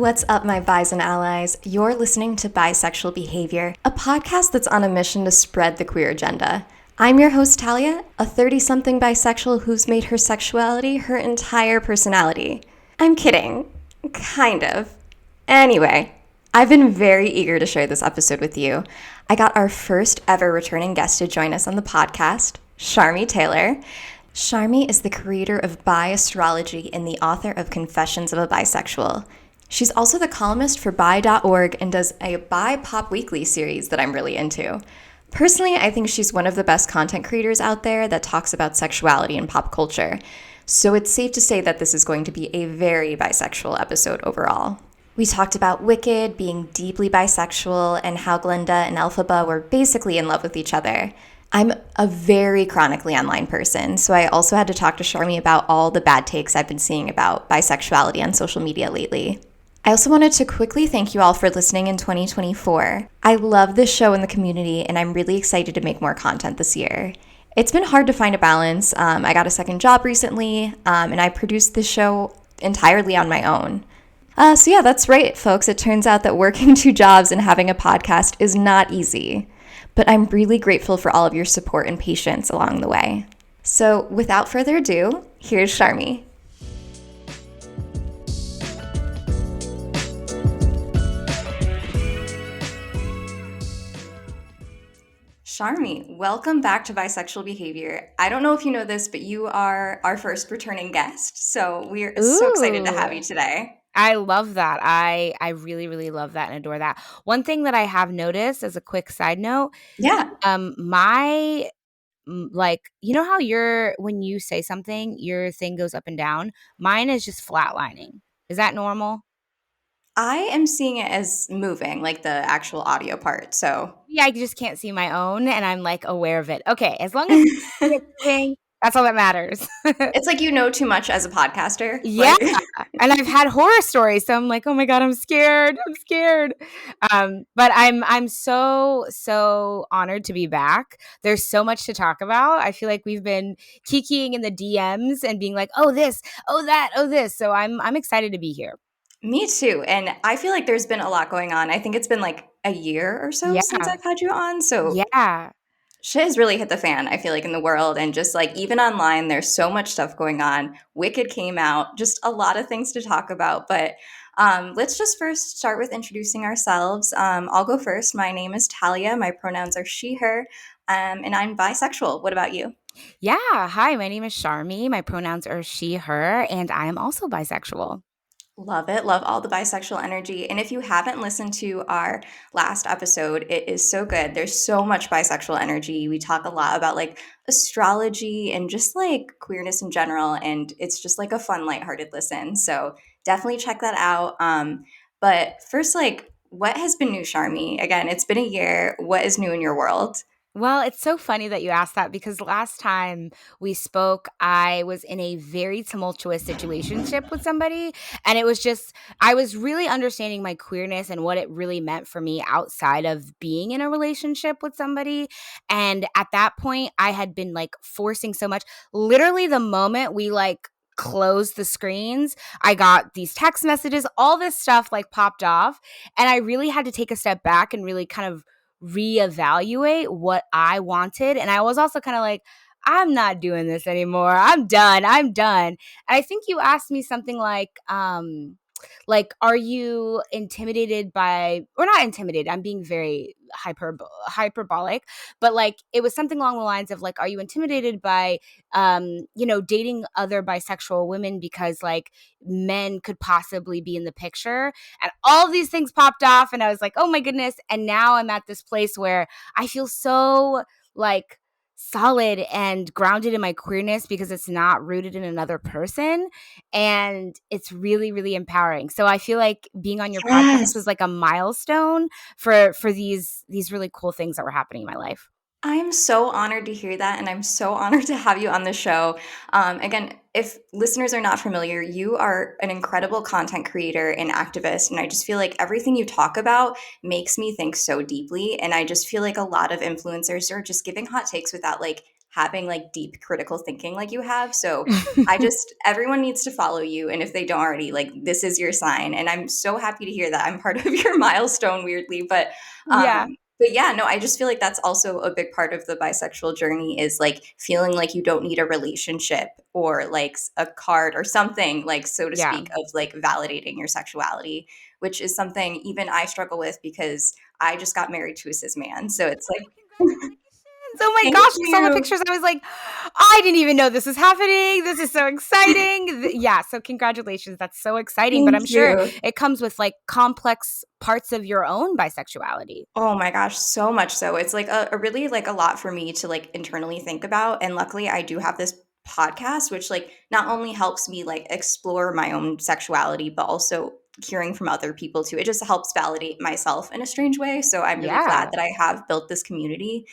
What's up, my bis and allies? You're listening to Bisexual Behavior, a podcast that's on a mission to spread the queer agenda. I'm your host, Talia, a 30-something bisexual who's made her sexuality her entire personality. I'm kidding. Kind of. Anyway, I've been very eager to share this episode with you. I got our first ever returning guest to join us on the podcast, Sharmi Taylor. Sharmi is the creator of Bi Astrology and the author of Confessions of a Bisexual. She's also the columnist for Bi.org and does a Bi Pop Weekly series that I'm really into. Personally, I think she's one of the best content creators out there that talks about sexuality and pop culture. So it's safe to say that this is going to be a very bisexual episode overall. We talked about Wicked, being deeply bisexual, and how Glenda and Elphaba were basically in love with each other. I'm a very chronically online person, so I also had to talk to Sharmi about all the bad takes I've been seeing about bisexuality on social media lately. I also wanted to quickly thank you all for listening in 2024. I love this show and the community, and I'm really excited to make more content this year. It's been hard to find a balance. I got a second job recently, and I produced this show entirely on my own. So yeah, that's right, folks. It turns out that working 2 jobs and having a podcast is not easy. But I'm really grateful for all of your support and patience along the way. So without further ado, here's Sharmi. Sharmi, welcome back to Bisexual Behavior. I don't know if you know this, but you are our first returning guest. So we're so excited to have you today. I love that. I really, really love that and adore that. One thing that I have noticed as a quick side note, Yeah. you know how when you say something, your thing goes up and down? Mine is just flatlining. Is that normal? I am seeing it as moving, like the actual audio part. So Yeah, I just can't see my own, and I'm like aware of it. Okay, as long as it's moving, that's all that matters. it's like you know too much as a podcaster. Yeah, Like, and I've had horror stories, so I'm like, oh my god, I'm scared. I'm scared. But I'm so honored to be back. There's so much to talk about. I feel like we've been kikiing in the DMs and being like, oh this, oh that, oh this. So I'm excited to be here. me too. And I feel like there's been a lot going on. I think it's been like a year or so since Yeah, I've had you on. So yeah. shit has really hit the fan, I feel like, in the world. And just like even online, there's so much stuff going on. Wicked came out, just a lot of things to talk about. But let's just first start with introducing ourselves. I'll go first. My name is Talia. My pronouns are she, her, and I'm bisexual. What about you? Yeah. Hi, my name is Sharmi. My pronouns are she, her, and I am also bisexual. Love it. Love all the bisexual energy. And if you haven't listened to our last episode, it is so good. There's so much bisexual energy. We talk a lot about like astrology and just like queerness in general. And it's just like a fun, lighthearted listen. So definitely check that out. But first, like, what has been new, Sharmi? Again, it's been a year. What is new in your world? Well, it's so funny that you asked that because last time we spoke, I was in a very tumultuous situationship with somebody. And it was just, I was really understanding my queerness and what it really meant for me outside of being in a relationship with somebody. And at that point, I had been like forcing so much. Literally, the moment we like closed the screens, I got these text messages, all this stuff like popped off. And I really had to take a step back and really kind of reevaluate what I wanted. And I was also kind of like, I'm not doing this anymore. I'm done. I'm done. And I think you asked me something like, are you intimidated by, or not intimidated, I'm being very hyperbolic, but like, it was something along the lines of like, are you intimidated by, dating other bisexual women because like men could possibly be in the picture? And all of these things popped off and I was like, oh my goodness. And now I'm at this place where I feel so like solid and grounded in my queerness because it's not rooted in another person, and it's really, really empowering. So I feel like being on your podcast was like a milestone for these really cool things that were happening in my life. I'm so honored to hear that, and I'm so honored to have you on the show. Again, if listeners are not familiar, you are an incredible content creator and activist, and I just feel like everything you talk about makes me think so deeply, and I just feel like a lot of influencers are just giving hot takes without like having like deep critical thinking like you have. So everyone needs to follow you. And if they don't already, like, this is your sign. And I'm so happy to hear that I'm part of your milestone, weirdly. Yeah. But yeah, no, I just feel like that's also a big part of the bisexual journey is like feeling like you don't need a relationship or like a card or something, like, so to Yeah. speak, of like validating your sexuality, which is something even I struggle with because I just got married to a cis man. So it's like, Congratulations. Oh my thank gosh, I saw the you. pictures. I was like, I didn't even know this was happening. This is so exciting. Yeah, so congratulations. That's so exciting. But Thank I'm sure you. it comes with like complex parts of your own bisexuality. Oh my gosh, so much so. It's like a really like a lot for me to like internally think about. And luckily I do have this podcast, which like not only helps me like explore my own sexuality, but also hearing from other people too. It just helps validate myself in a strange way. So I'm really glad Yeah. that I have built this community.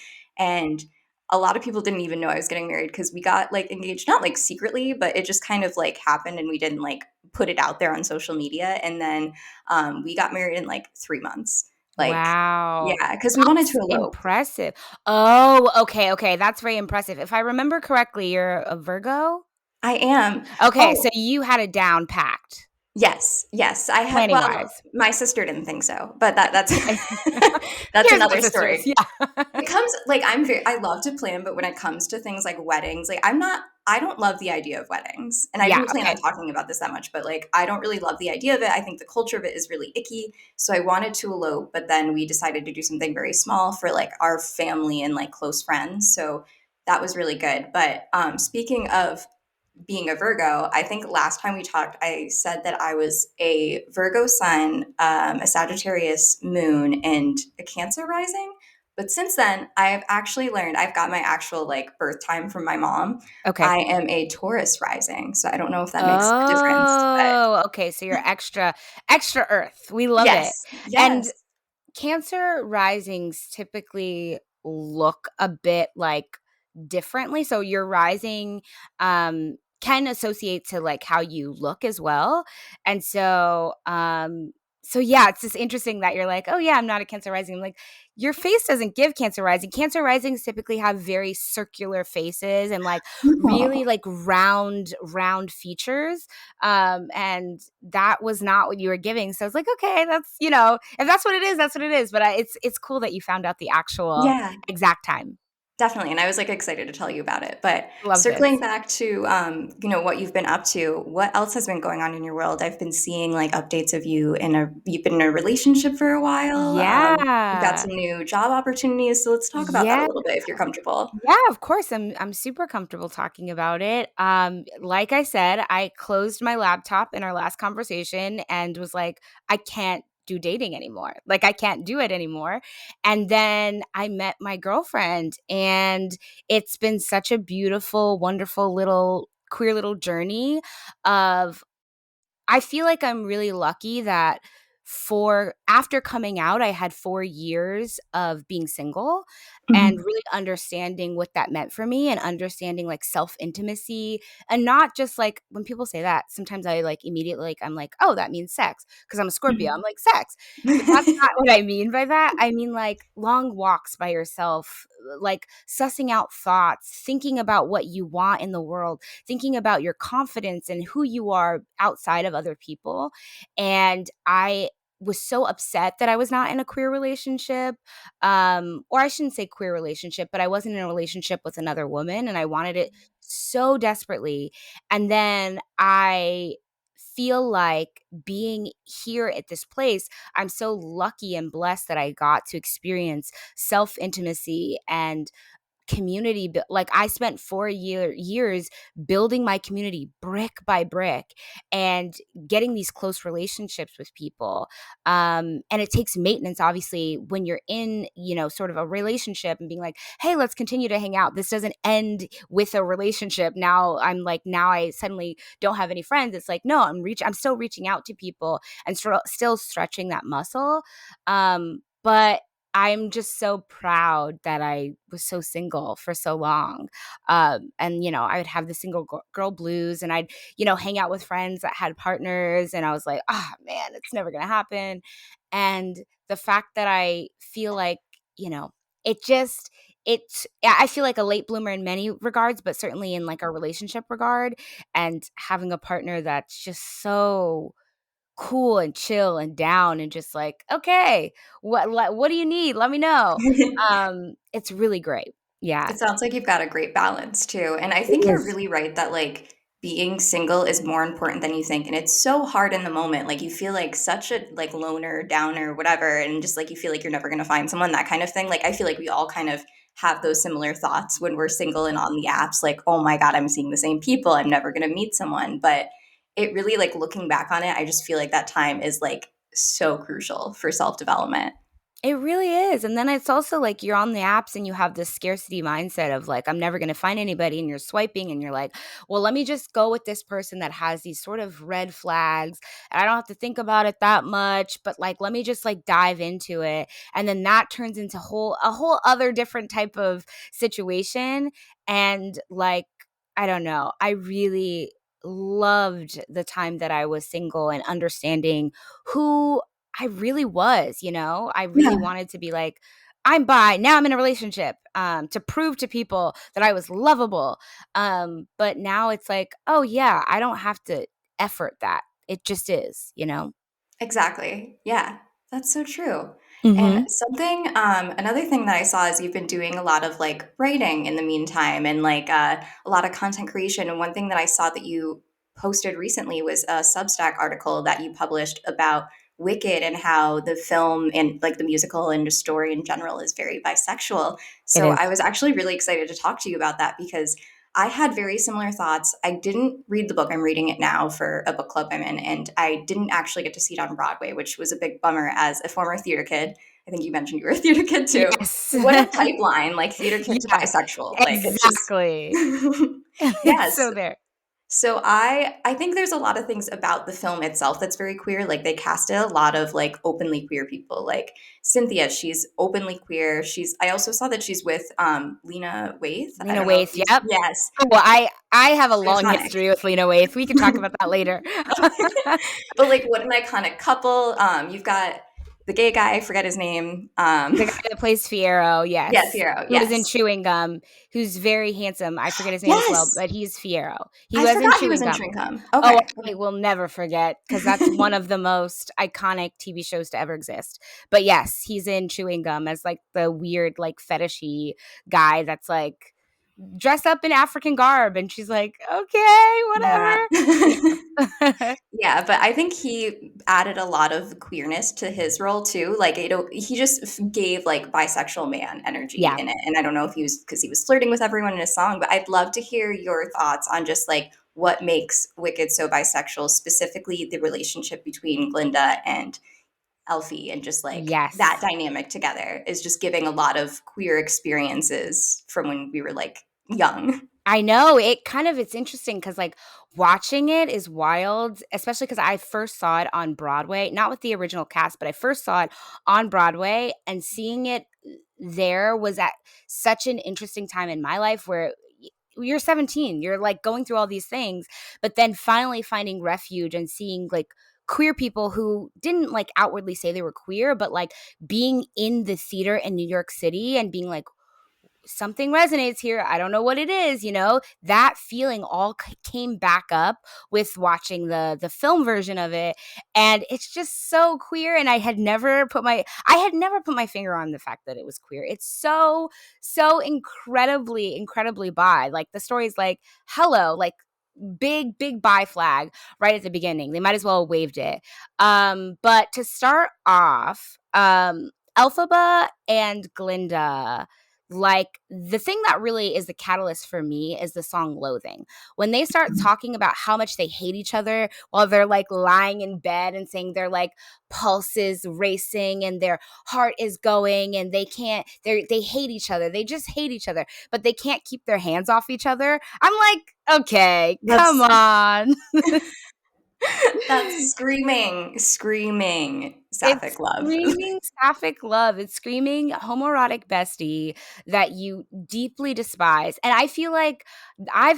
And a lot of people didn't even know I was getting married because we got like engaged, not like secretly, but it just kind of like happened and we didn't like put it out there on social media. And then we got married in like 3 months. Like, Wow. yeah, because we wanted That's to elope. impressive. Oh, okay, okay. That's very impressive. If I remember correctly, you're a Virgo? I am. Okay, Oh, so you had it down packed, yes, yes. I had planning well, wise. my sister didn't think so, but that's Okay. that's Here's my another sisters. story. Yeah. It comes like I love to plan, but when it comes to things like weddings, like I don't love the idea of weddings. And I Yeah, didn't plan on okay. talking about this that much, but like I don't really love the idea of it. I think the culture of it is really icky. So I wanted to elope, but then we decided to do something very small for like our family and like close friends. So that was really good. But speaking of being a Virgo, I think last time we talked, I said that I was a Virgo sun, a Sagittarius moon, and a Cancer rising. But since then, I've actually learned I've got my actual like birth time from my mom. Okay. I am a Taurus rising, so I don't know if that makes a difference, but Oh, okay, so you're extra Earth. We love it. yes, yes. And Cancer risings typically look a bit like differently. So your rising can associate to like how you look as well. And so yeah, it's just interesting that you're like, oh yeah, I'm not a Cancer rising. I'm like, your face doesn't give Cancer rising. Cancer risings typically have very circular faces and like really like round features, and that was not what you were giving. So I was like, okay, that's, if that's what it is, that's what it is. But it's cool that you found out the actual Yeah. exact time. Definitely, and I was, like, excited to tell you about it, but Love circling this. back to, what you've been up to, what else has been going on in your world? I've been seeing, like, updates of you've been in a relationship for a while, you've got Yeah. some new job opportunities, so let's talk about that a Yeah. little bit if you're comfortable. Yeah, of course. I'm super comfortable talking about it. Like I said, I closed my laptop in our last conversation and was like, I can't do dating anymore. Like I can't do it anymore. And then I met my girlfriend and it's been such a beautiful, wonderful little queer little journey of I feel like I'm really lucky that for after coming out, I had 4 years of being single and Mhm. really understanding what that meant for me and understanding like self-intimacy and not just like when people say that, sometimes I like immediately like I'm like, "Oh, that means sex," because I'm a Scorpio. I'm Mhm. like, "Sex." But that's not what I mean by that. I mean like long walks by yourself, like sussing out thoughts, thinking about what you want in the world, thinking about your confidence and who you are outside of other people. And I was so upset that I was not in a queer relationship. Or I shouldn't say queer relationship, but I wasn't in a relationship with another woman and I wanted it so desperately. And then I feel like being here at this place, I'm so lucky and blessed that I got to experience self intimacy and like I spent 4 years building my community brick by brick and getting these close relationships with people, and it takes maintenance obviously when you're in sort of a relationship and being like, hey, let's continue to hang out. This doesn't end with a relationship. Now I suddenly don't have any friends. It's like, no, I'm still reaching out to people and still stretching that muscle, but I'm just so proud that I was so single for so long. And, I would have the single girl blues and I'd, hang out with friends that had partners. And I was like, oh, man, it's never going to happen. And the fact that I feel like, it just, I feel like a late bloomer in many regards, but certainly in like a relationship regard, and having a partner that's just so cool and chill and down and just like, okay, what do you need? Let me know. It's really great. Yeah. It sounds like you've got a great balance too. And I It think you're is. really right that like being single is more important than you think. And it's so hard in the moment. Like you feel like such a like loner, downer, whatever, and just like you feel like you're never gonna find someone, that kind of thing. Like I feel like we all kind of have those similar thoughts when we're single and on the apps, like, oh my God, I'm seeing the same people. I'm never gonna meet someone. But it really like looking back on it, I just feel like that time is like so crucial for self-development. It really is. And then it's also like you're on the apps and you have this scarcity mindset of like, I'm never going to find anybody. And you're swiping and you're like, well, let me just go with this person that has these sort of red flags. And I don't have to think about it that much, but like, let me just like dive into it. And then that turns into a whole other different type of situation. And like, I don't know. I really loved the time that I was single and understanding who I really was, you know? I really Yeah. wanted to be like, I'm bi, now I'm in a relationship, to prove to people that I was lovable. But now it's like, oh yeah, I don't have to effort that. It just is, you know? Exactly. Yeah, that's so true. And Mhm. something, another thing that I saw is you've been doing a lot of like writing in the meantime and like a lot of content creation. And one thing that I saw that you posted recently was a Substack article that you published about Wicked and how the film and like the musical and the story in general is very bisexual. It So is. I was actually really excited to talk to you about that because I had very similar thoughts. I didn't read the book. I'm reading it now for a book club I'm in, and I didn't actually get to see it on Broadway, which was a big bummer as a former theater kid. I think you mentioned you were a theater kid too. Yes. What a pipeline, like theater kid to Yeah, bisexual. Like it's just exactly. It's yes. so there. So I think there's a lot of things about the film itself that's very queer. Like they casted a lot of like openly queer people. Like Cynthia, she's openly queer. I also saw that she's with Lena Waithe. I Lena don't know if Waithe, you yep. yes. Oh, well, I have a long Iconic. history with Lena Waithe. We can talk about that later. But like what an iconic couple. You've got the gay guy, I forget his name. The guy that plays Fiero, Yeah, yes, Piero, who was in yes. Chewing Gum, who's very handsome. I forget his name as well, Yes. but he's Fiero. He I was in forgot he was Chewing in Gum. Chewing Gum. Oh, Okay. I will never forget because that's one of the most iconic TV shows to ever exist. But yes, he's in Chewing Gum as like the weird, like fetishy guy that's like dressed up in African garb, and she's like, okay, Yeah. whatever. Yeah. Yeah, but I think he added a lot of queerness to his role too. Like he just gave like bisexual man energy Yeah. in it. And I don't know if he was because he was flirting with everyone in his song, but I'd love to hear your thoughts on just like what makes Wicked so bisexual, specifically the relationship between Glinda and Elfie, and just like that Yes. dynamic together is just giving a lot of queer experiences from when we were like young. I know it's interesting because like watching it is wild, especially because I first saw it on Broadway, not with the original cast, but I first saw it on Broadway, and seeing it there was at such an interesting time in my life where you're 17, you're like going through all these things, but then finally finding refuge and seeing like queer people who didn't like outwardly say they were queer, but like being in the theater in New York City and being like, something resonates here. I don't know what it is, you know. That feeling all came back up with watching the film version of it, and it's just so queer. And I had never put my finger on the fact that it was queer. It's so incredibly bi. Like the story's like, hello, like big bi flag right at the beginning. They might as well have waved it. But to start off, Elphaba and Glinda, like the thing that really is the catalyst for me is the song Loathing. When they start talking about how much they hate each other while they're like lying in bed and saying their like pulses racing and their heart is going and they hate each other. They just hate each other, but they can't keep their hands off each other. I'm like, okay, come That's on. that's screaming It's sapphic love. screaming sapphic love. It's screaming homoerotic bestie that you deeply despise. And I feel like I've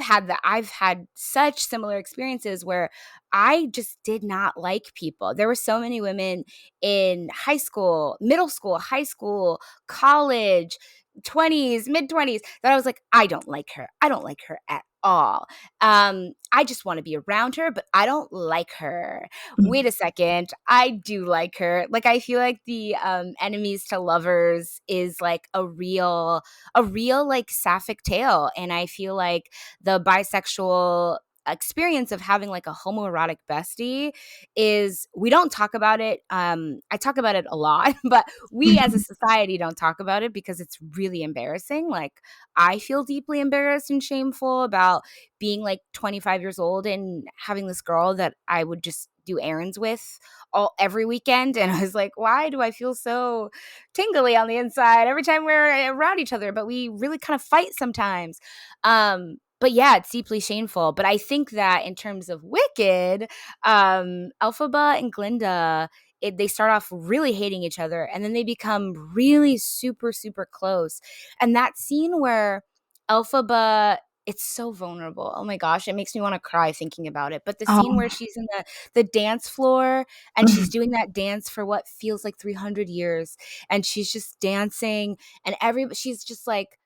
had such similar experiences where I just did not like people. There were so many women in high school, middle school, high school, college, 20s, mid 20s, that I was like, I don't like her. I don't like her at all. I just want to be around her, but I don't like her. Wait a second, I do like her. Like, I feel like the enemies to lovers is like a real like sapphic tale, and I feel like the bisexual experience of having like a homoerotic bestie is, we don't talk about it. I talk about it a lot, but we as a society don't talk about it because it's really embarrassing. Like, I feel deeply embarrassed and shameful about being like 25 years old and having this girl that I would just do errands with all every weekend, and I was like, why do I feel so tingly on the inside every time we're around each other, but we really kind of fight sometimes. But yeah, it's deeply shameful. But I think that in terms of Wicked, Elphaba and Glinda, they start off really hating each other, and then they become really super, super close. And that scene where Elphaba, it's so vulnerable. Oh my gosh, it makes me want to cry thinking about it. But the scene Oh. where she's in the dance floor and she's doing that dance for what feels like 300 years, and she's just dancing, and she's just like,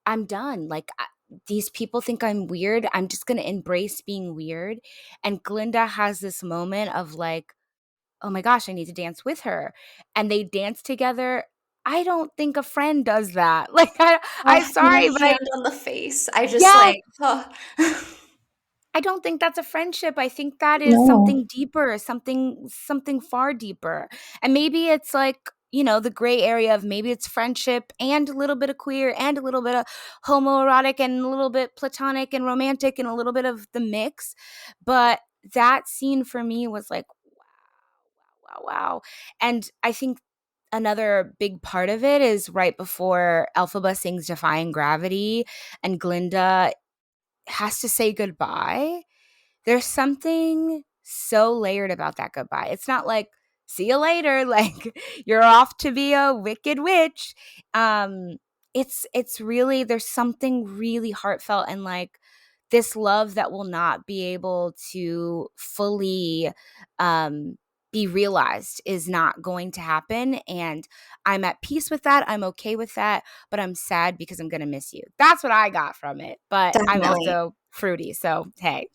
I'm done. Like, these people think I'm weird. I'm just going to embrace being weird. And Glinda has this moment of like, oh my gosh, I need to dance with her. And they dance together. I don't think a friend does that. Like, I'm And a sorry, but hand on the face. I just yes, like, oh. I don't think that's a friendship. I think that is No. something deeper, something far deeper. And maybe it's like, the gray area of maybe it's friendship and a little bit of queer and a little bit of homoerotic and a little bit platonic and romantic and a little bit of the mix. But that scene for me was like, wow, wow, wow. And I think another big part of it is right before Elphaba sings Defying Gravity and Glinda has to say goodbye. There's something so layered about that goodbye. It's not like, see you later, like you're off to be a wicked witch. Um, it's really, there's something really heartfelt and like this love that will not be able to fully um be realized is not going to happen. And I'm at peace with that. I'm okay with that, but I'm sad because I'm gonna miss you. That's what I got from it. But I'm Definitely. also fruity, so hey.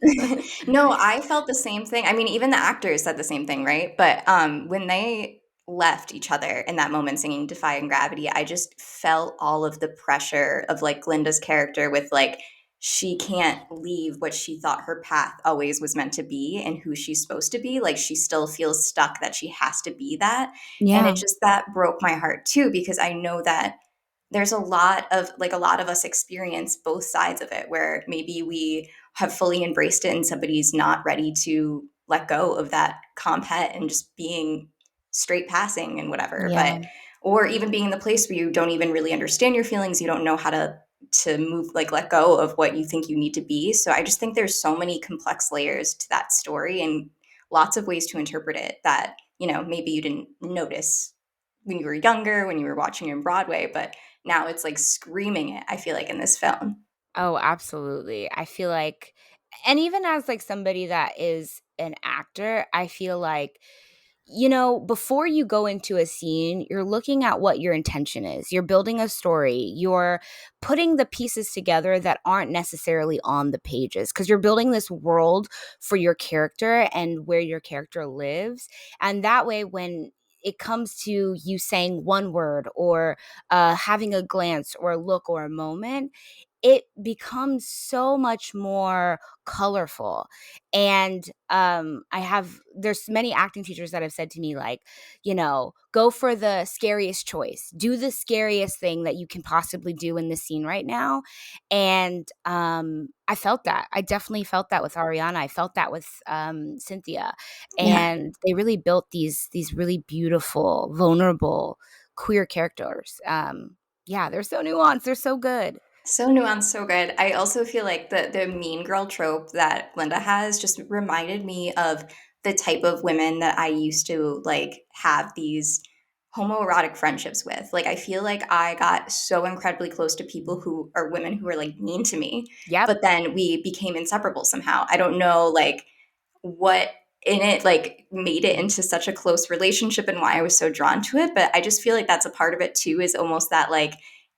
No, I felt the same thing. I mean, even the actors said the same thing, right? But when they left each other in that moment singing Defying Gravity, I just felt all of the pressure of like Glinda's character with like she can't leave what she thought her path always was meant to be and who she's supposed to be. Like she still feels stuck that she has to be that. And it Yeah. just that broke my heart too because I know that there's a lot of us experience both sides of it where maybe we have fully embraced it and somebody's not ready to let go of that compet and just being straight passing and whatever, Yeah. but or even being in the place where you don't even really understand your feelings, you don't know how to move, like let go of what you think you need to be. So I just think there's so many complex layers to that story and lots of ways to interpret it that maybe you didn't notice when you were younger, when you were watching it in Broadway, but now it's like screaming it, I feel like, in this film. Oh, absolutely. I feel like, and even as like somebody that is an actor, I feel like, before you go into a scene, you're looking at what your intention is. You're building a story. You're putting the pieces together that aren't necessarily on the pages because you're building this world for your character and where your character lives. And that way, when it comes to you saying one word or having a glance or a look or a moment, it becomes so much more colorful. And there's many acting teachers that have said to me like, go for the scariest choice, do the scariest thing that you can possibly do in this scene right now. And I felt that, I definitely felt that with Ariana, I felt that with Cynthia. Yeah. And they really built these really beautiful, vulnerable queer characters. Yeah, they're so nuanced, they're so good. So nuanced, so good. I also feel like the mean girl trope that Glinda has just reminded me of the type of women that I used to like have these homoerotic friendships with. Like I feel like I got so incredibly close to people who are women who were like mean to me, Yep. but then we became inseparable somehow. I don't know like what in it like made it into such a close relationship and why I was so drawn to it, but I just feel like that's a part of it too is almost that like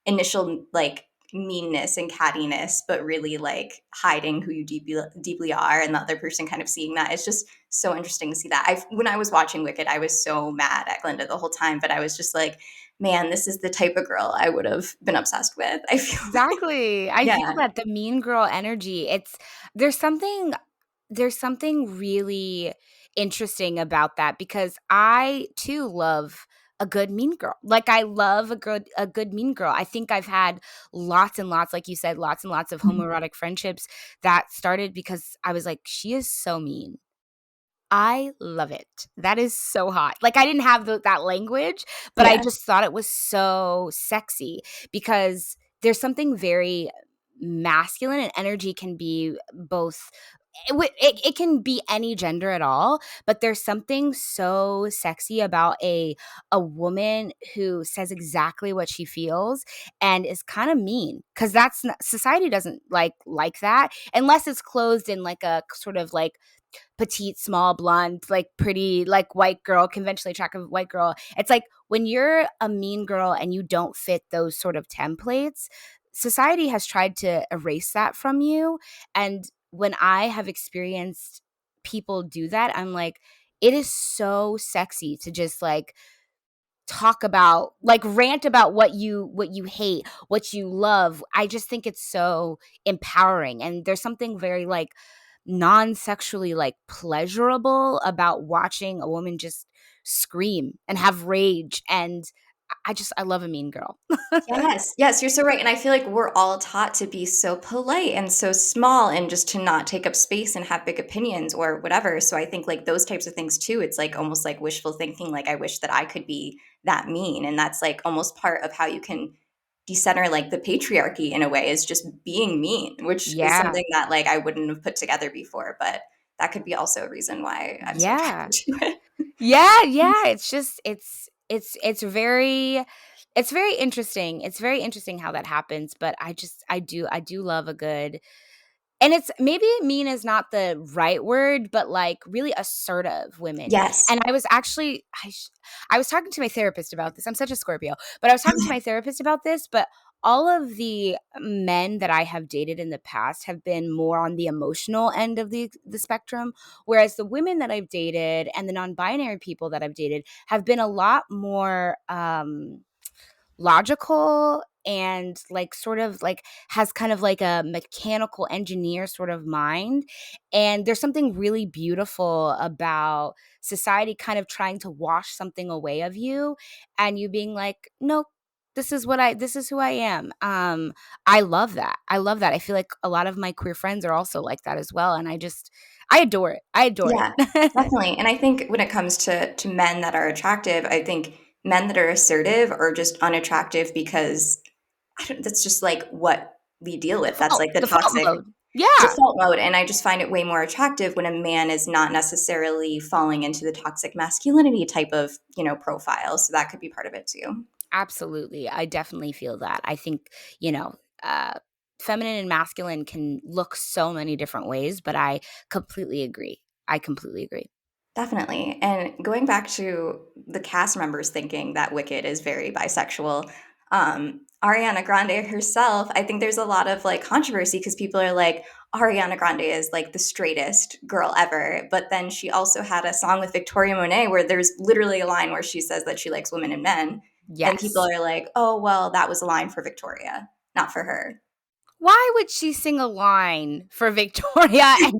initial like meanness and cattiness, but really like hiding who you deeply are, and the other person kind of seeing that. It's just so interesting to see that. When I was watching Wicked, I was so mad at Glinda the whole time, but I was just like, man, this is the type of girl I would have been obsessed with. I feel like, Exactly. I feel yeah, that the mean girl energy, there's something there's something really interesting about that because I too love a good mean girl. Like I love a good mean girl. I think I've had lots and lots, like you said, lots and lots of homoerotic friendships that started because I was like, she is so mean. I love it. That is so hot. Like I didn't have that language, but I yeah, just thought it was so sexy because there's something very masculine, and energy can be both it can be any gender at all, but there's something so sexy about a woman who says exactly what she feels and is kind of mean, because society doesn't like that unless it's clothed in like a sort of like petite, small, blonde, like pretty, like white girl, conventionally attractive white girl. It's like when you're a mean girl and you don't fit those sort of templates, society has tried to erase that from you. And when I have experienced people do that, I'm like, it is so sexy to just like talk about, like rant about what you hate, what you love. I just think it's so empowering, and there's something very like non-sexually like pleasurable about watching a woman just scream and have rage. And I love a mean girl. yes, yes, you're so right. And I feel like we're all taught to be so polite and so small and just to not take up space and have big opinions or whatever. So I think like those types of things too, it's like almost like wishful thinking. Like I wish that I could be that mean. And that's like almost part of how you can decenter like the patriarchy in a way, is just being mean, which is Yeah. something that like I wouldn't have put together before. But that could be also a reason why I'm so Yeah. attracted to it. Yeah, yeah, it's just it's very interesting. It's very interesting how that happens, but I do love a good. And it's maybe mean is not the right word, but like really assertive women. Yes. And I was actually I was talking to my therapist about this. I'm such a Scorpio, but I was talking to my therapist about this, but all of the men that I have dated in the past have been more on the emotional end of the spectrum, whereas the women that I've dated and the non-binary people that I've dated have been a lot more logical and like sort of like has kind of like a mechanical engineer sort of mind. And there's something really beautiful about society kind of trying to wash something away of you and you being like, nope, this is who I am. I love that. I love that. I feel like a lot of my queer friends are also like that as well, and I adore it. I adore Yeah, it. definitely. And I think when it comes to men that are attractive, I think men that are assertive are just unattractive because that's just like what we deal with. That's like the Default toxic mode. Yeah. default mode. And I just find it way more attractive when a man is not necessarily falling into the toxic masculinity type of, profile. So that could be part of it too. Absolutely. I definitely feel that. I think, you know, uh, feminine and masculine can look so many different ways, but I completely agree. I completely agree. Definitely. And going back to the cast members thinking that Wicked is very bisexual, Ariana Grande herself, I think there's a lot of like controversy because people are like, Ariana Grande is like the straightest girl ever. But then she also had a song with Victoria Monet where there's literally a line where she says that she likes women and men. And people Yes. are like, oh, well, that was a line for Victoria, not for her. Why would she sing a line for Victoria and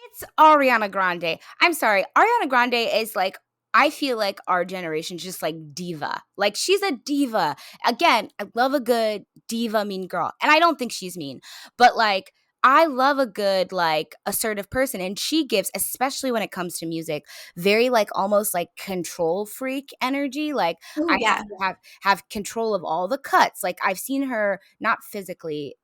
it's Ariana Grande? I'm sorry. Ariana Grande is like, I feel like our generation's just like diva. Like she's a diva. Again, I love a good diva mean girl. And I don't think she's mean. But like I love a good like assertive person, and she gives, especially when it comes to music, very like almost like control freak energy. Like I Oh, have yeah. to have control of all the cuts. Like I've seen her not physically,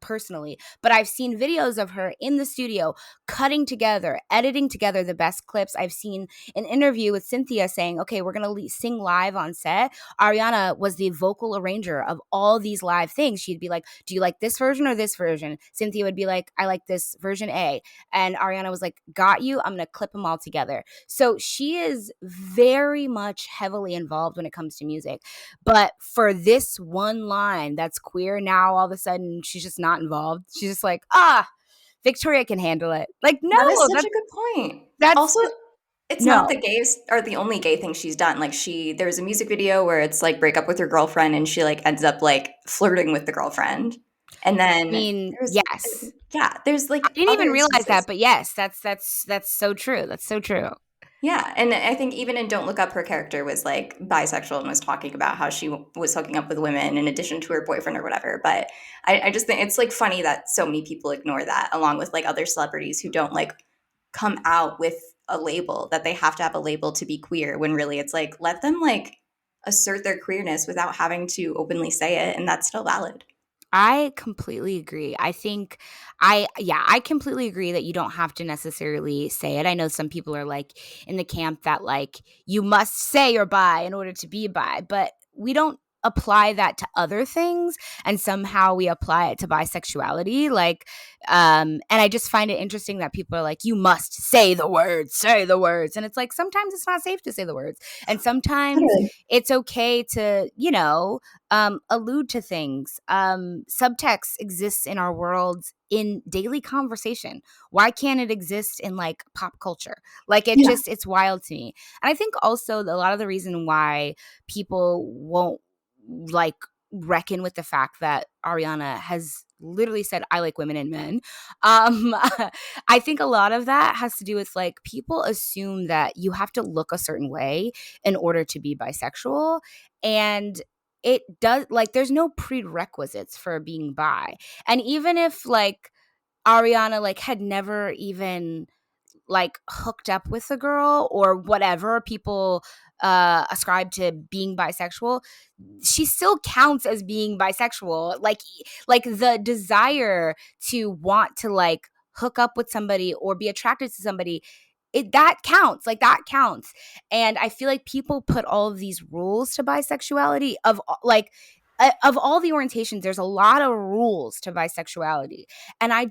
personally, but I've seen videos of her in the studio cutting together, editing together the best clips. I've seen an interview with Cynthia saying, okay, we're going to sing live on set. Ariana was the vocal arranger of all these live things. She'd be like, do you like this version or this version? Cynthia would be like, I like this version A. And Ariana was like, got you. I'm going to clip them all together. So she is very much heavily involved when it comes to music. But for this one line that's queer, now all of a sudden she's just not involved. She's just like, Victoria can handle it. Like, no, that is such a good point. that's Also, it's no. not the gays are the only gay thing she's done. Like there's a music video where it's like break up with your girlfriend and she like ends up like flirting with the girlfriend. And then I mean, yes. There's like I didn't even other realize instances. that, but yes, that's so true. That's so true. Yeah, and I think even in Don't Look Up, her character was like bisexual and was talking about how she was hooking up with women in addition to her boyfriend or whatever. But I just think it's like funny that so many people ignore that, along with like other celebrities who don't like come out with a label that they have to have a label to be queer, when really it's like let them like assert their queerness without having to openly say it, and that's still valid. I completely agree. I think I completely agree that you don't have to necessarily say it. I know some people are like in the camp that like you must say you're bi in order to be bi, but we don't apply that to other things, and somehow we apply it to bisexuality. Like and I just find it interesting that people are like, you must say the words. And it's like sometimes it's not safe to say the words. And sometimes it's okay to, allude to things. Subtext exists in our worlds in daily conversation. Why can't it exist in like pop culture? Like it's wild to me. And I think also a lot of the reason why people won't like reckon with the fact that Ariana has literally said, I like women and men. I think a lot of that has to do with like people assume that you have to look a certain way in order to be bisexual. And it does, like, there's no prerequisites for being bi. And even if like Ariana like had never even like hooked up with a girl or whatever people ascribe to being bisexual, she still counts as being bisexual. Like the desire to want to like hook up with somebody or be attracted to somebody, that counts. And I feel like people put all of these rules to bisexuality of all the orientations. There's a lot of rules to bisexuality, and I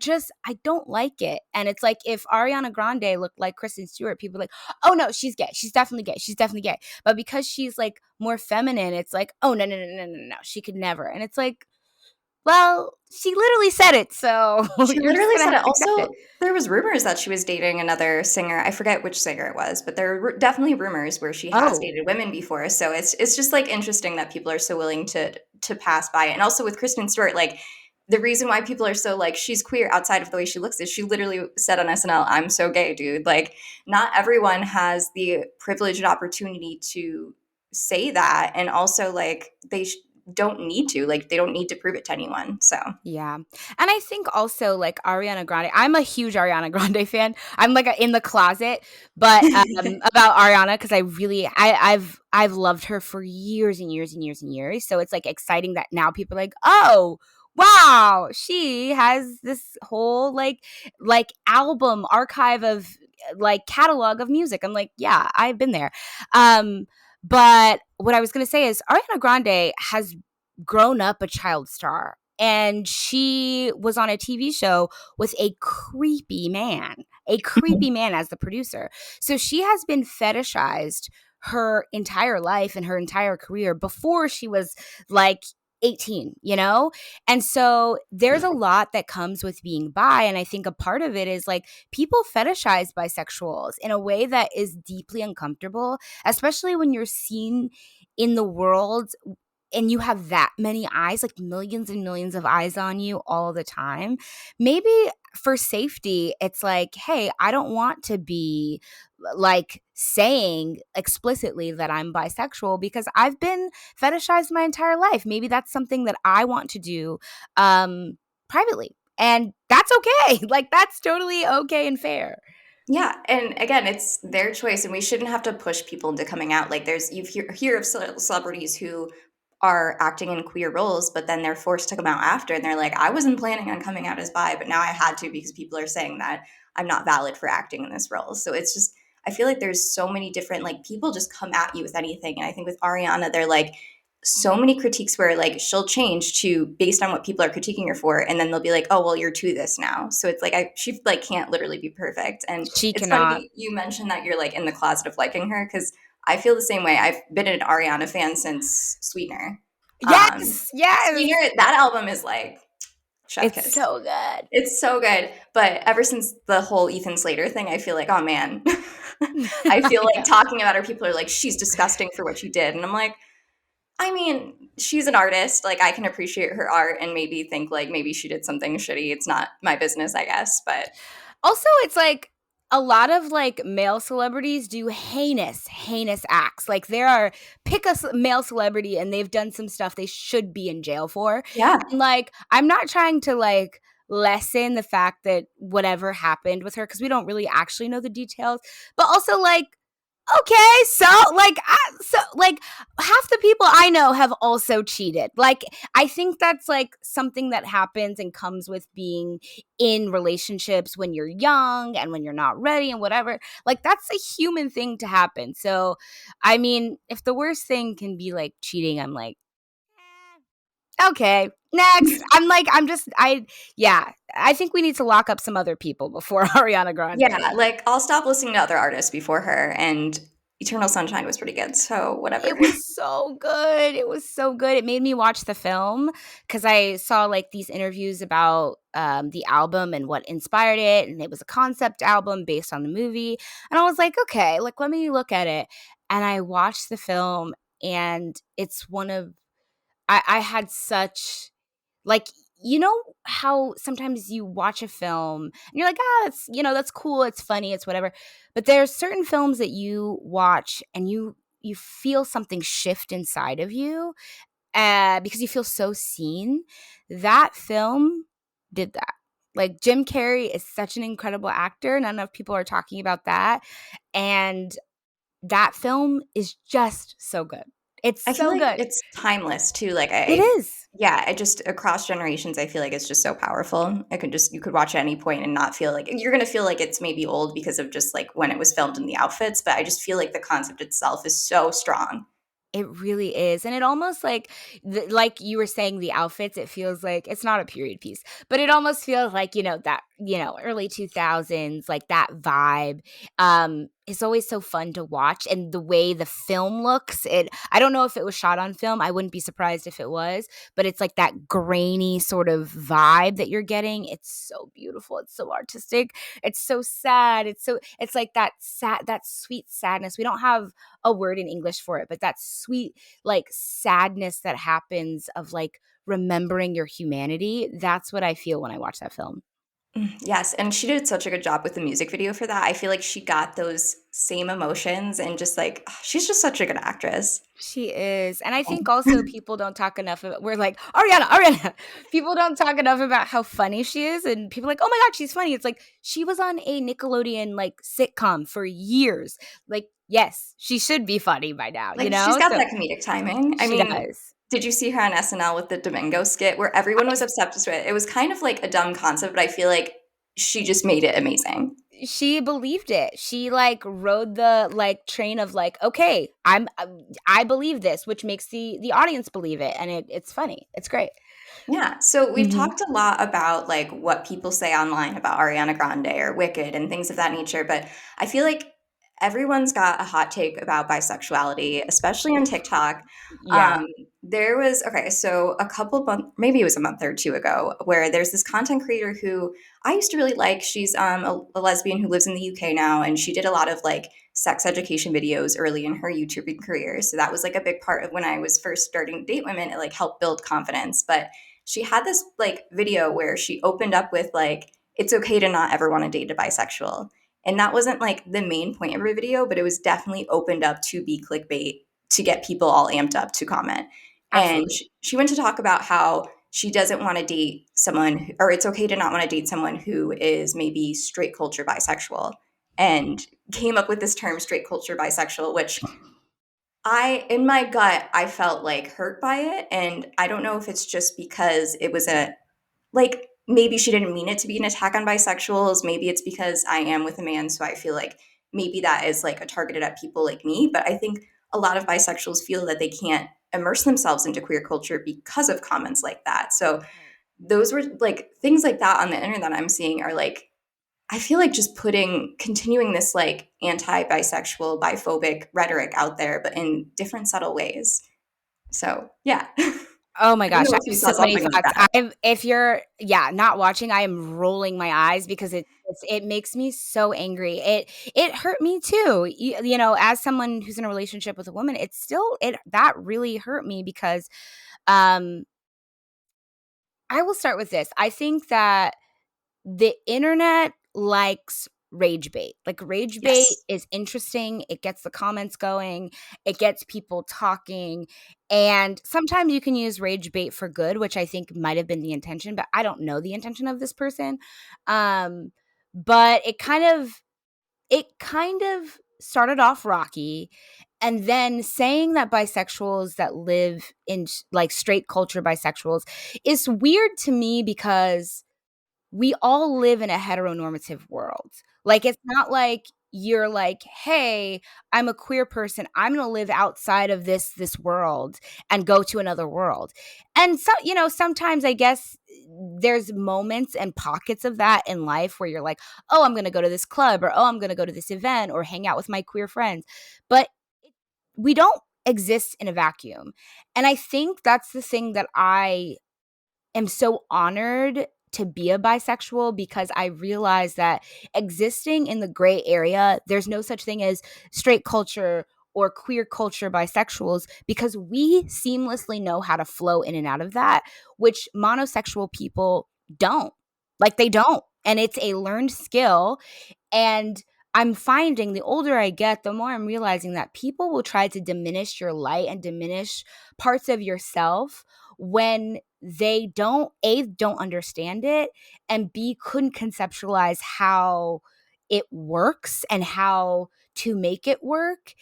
don't like it. And it's like if Ariana Grande looked like Kristen Stewart, people are like, oh no, she's gay, she's definitely gay. But because she's like more feminine, it's like, oh no, she could never. And it's like, well, she literally said it, so she literally said it. Also, there was rumors that she was dating another singer. I forget which singer it was, but there were definitely rumors where she has dated women before. So it's just like interesting that people are so willing to pass by it. And also with Kristen Stewart, like the reason why people are so like she's queer outside of the way she looks is she literally said on SNL, I'm so gay, dude. Like not everyone has the privilege and opportunity to say that, and also like don't need to, like they don't need to prove it to anyone. So yeah. And I think also like Ariana Grande, I'm a huge Ariana Grande fan. I'm like in the closet, but about Ariana, because I've loved her for years and years and years and years. So it's like exciting that now people are like, oh wow, she has this whole like album archive of like catalog of music. I'm like, yeah, I've been there. But what I was going to say is Ariana Grande has grown up a child star, and she was on a TV show with a creepy man as the producer. So she has been fetishized her entire life and her entire career before she was like 18, And so there's a lot that comes with being bi. And I think a part of it is like people fetishize bisexuals in a way that is deeply uncomfortable, especially when you're seen in the world and you have that many eyes, like millions and millions of eyes on you all the time. Maybe for safety, it's like, hey, I don't want to be like saying explicitly that I'm bisexual because I've been fetishized my entire life. Maybe that's something that I want to do privately. And that's okay. Like that's totally okay and fair. Yeah, and again, it's their choice, and we shouldn't have to push people into coming out. Like, you hear of celebrities who are acting in queer roles, but then they're forced to come out after, and they're like, I wasn't planning on coming out as bi, but now I had to because people are saying that I'm not valid for acting in this role. So it's just, I feel like there's so many different, like, people just come at you with anything. And I think with Ariana, they're like, so many critiques where like she'll change to based on what people are critiquing her for, and then they'll be like, oh well, you're to this now. So it's like she like can't literally be perfect. And She it's cannot. funny you mentioned that you're like in the closet of liking her, because I feel the same way. I've been an Ariana fan since Sweetener. Yes, yes. Sweetener, that album is like chef It's kiss. so good. It's so good. But ever since the whole Ethan Slater thing, I feel like, oh man, I feel I like know. talking about her, people are like, she's disgusting for what you did. And I'm like, I mean, she's an artist. Like, I can appreciate her art and maybe think like maybe she did something shitty. It's not my business, I guess. But Also, it's like a lot of like male celebrities do heinous acts. Like there are pick a male celebrity and they've done some stuff they should be in jail for. yeah, And like I'm not trying to like lessen the fact that whatever happened with her because we don't really actually know the details, but also like okay, so like half the people I know have also cheated. Like I think that's like something that happens and comes with being in relationships when you're young and when you're not ready and whatever. Like that's a human thing to happen. So I mean, if the worst thing can be like cheating, I'm like okay, next. Yeah, I think we need to lock up some other people before Ariana yeah. Grande. Like, I'll stop listening to other artists before her. And Eternal Sunshine was pretty good. So whatever. It was so good. It was so good. It made me watch the film because I saw like these interviews about the album and what inspired it. And it was a concept album based on the movie. And I was like, okay, like let me look at it. And I watched the film and it's one of, I had such like, you know how sometimes you watch a film and you're like, ah, that's, that's cool. It's funny. It's whatever. But there's certain films that you watch and you feel something shift inside of you because you feel so seen. That film did that. Like Jim Carrey is such an incredible actor. Not enough people are talking about that. And that film is just so good. It's I feel so like good. it's timeless too. Like It is. yeah, I just across generations, I feel like it's just so powerful. You could watch at any point and not feel like you're gonna feel like it's maybe old because of just like when it was filmed in the outfits. But I just feel like the concept itself is so strong. It really is. And it almost like you were saying, the outfits, it feels like it's not a period piece, but it almost feels like, that, early 2000s, like that vibe. It's always so fun to watch. And the way the film looks, I don't know if it was shot on film. I wouldn't be surprised if it was, but it's like that grainy sort of vibe that you're getting. It's so beautiful. It's so artistic. It's so sad. It's like that sweet sadness. We don't have a word in English for it, but that sweet like sadness that happens of like remembering your humanity. That's what I feel when I watch that film. Yes, and she did such a good job with the music video for that. I feel like she got those same emotions and just like she's just such a good actress. She is. And I think also people don't talk enough about, we're like, Ariana. People don't talk enough about how funny she is. And people are like, oh my God, she's funny. It's like she was on a Nickelodeon like sitcom for years. Like, yes, she should be funny by now, Like, she's got So that comedic timing. I she mean, does. did you see her on SNL with the Domingo skit where everyone was obsessed with it? It was kind of like a dumb concept, but I feel like she just made it amazing. She believed it. She like rode the like train of like, okay, I believe this, which makes the audience believe it, and it's funny. It's great. Yeah. So we've Mhm. talked a lot about like what people say online about Ariana Grande or Wicked and things of that nature, but I feel like everyone's got a hot take about bisexuality, especially on TikTok. Yeah. Um, there was okay, so a couple months, maybe it was a month or two ago, where there's this content creator who I used to really like. She's a lesbian who lives in the UK now, and she did a lot of like sex education videos early in her YouTube career. So that was like a big part of when I was first starting to date women. It like helped build confidence, but she had this like video where she opened up with like it's okay to not ever want to date a bisexual, and that wasn't like the main point of her video, but it was definitely opened up to be clickbait to get people all amped up to comment. And Absolutely. she went to talk about how she doesn't want to date someone, or it's okay to not want to date someone who is maybe straight culture bisexual, and came up with this term straight culture bisexual, which in my gut, I felt like hurt by it. And I don't know if it's just because it was like, maybe she didn't mean it to be an attack on bisexuals. Maybe it's because I am with a man. So I feel like maybe that is like a targeted at people like me. But I think a lot of bisexuals feel that they can't immerse themselves into queer culture because of comments like that. So Right. those were like things like that on the internet I'm seeing are like, I feel like just continuing this like anti-bisexual, biphobic rhetoric out there, but in different subtle ways. So yeah. Oh my I don't gosh, know I if have you saw so many something like thoughts. that. If you're, yeah, not watching, I am rolling my eyes because it makes me so angry. It hurt me too. You know, as someone who's in a relationship with a woman, it's still it that really hurt me because um I will start with this. I think that the internet likes rage bait. Like rage bait Yes. is interesting. It gets the comments going. It gets people talking. And sometimes you can use rage bait for good, which I think might have been the intention, but I don't know the intention of this person. Um, but it kind of started off rocky, and then saying that bisexuals that live in like straight culture bisexuals is weird to me because we all live in a heteronormative world. Like, it's not like you're like, "Hey, I'm a queer person. I'm gonna live outside of this world and go to another world." And so, you know, sometimes I guess there's moments and pockets of that in life where you're like, "Oh, I'm gonna go to this club," or, "Oh, I'm gonna go to this event or hang out with my queer friends." But we don't exist in a vacuum. And I think that's the thing that I am so honored to be a bisexual because I realize that existing in the gray area, there's no such thing as straight culture or queer culture bisexuals because we seamlessly know how to flow in and out of that, which monosexual people don't. Like they don't. And it's a learned skill. And I'm finding the older I get, the more I'm realizing that people will try to diminish your light and diminish parts of yourself when they don't understand it, and B, couldn't conceptualize how it works and how to make it work.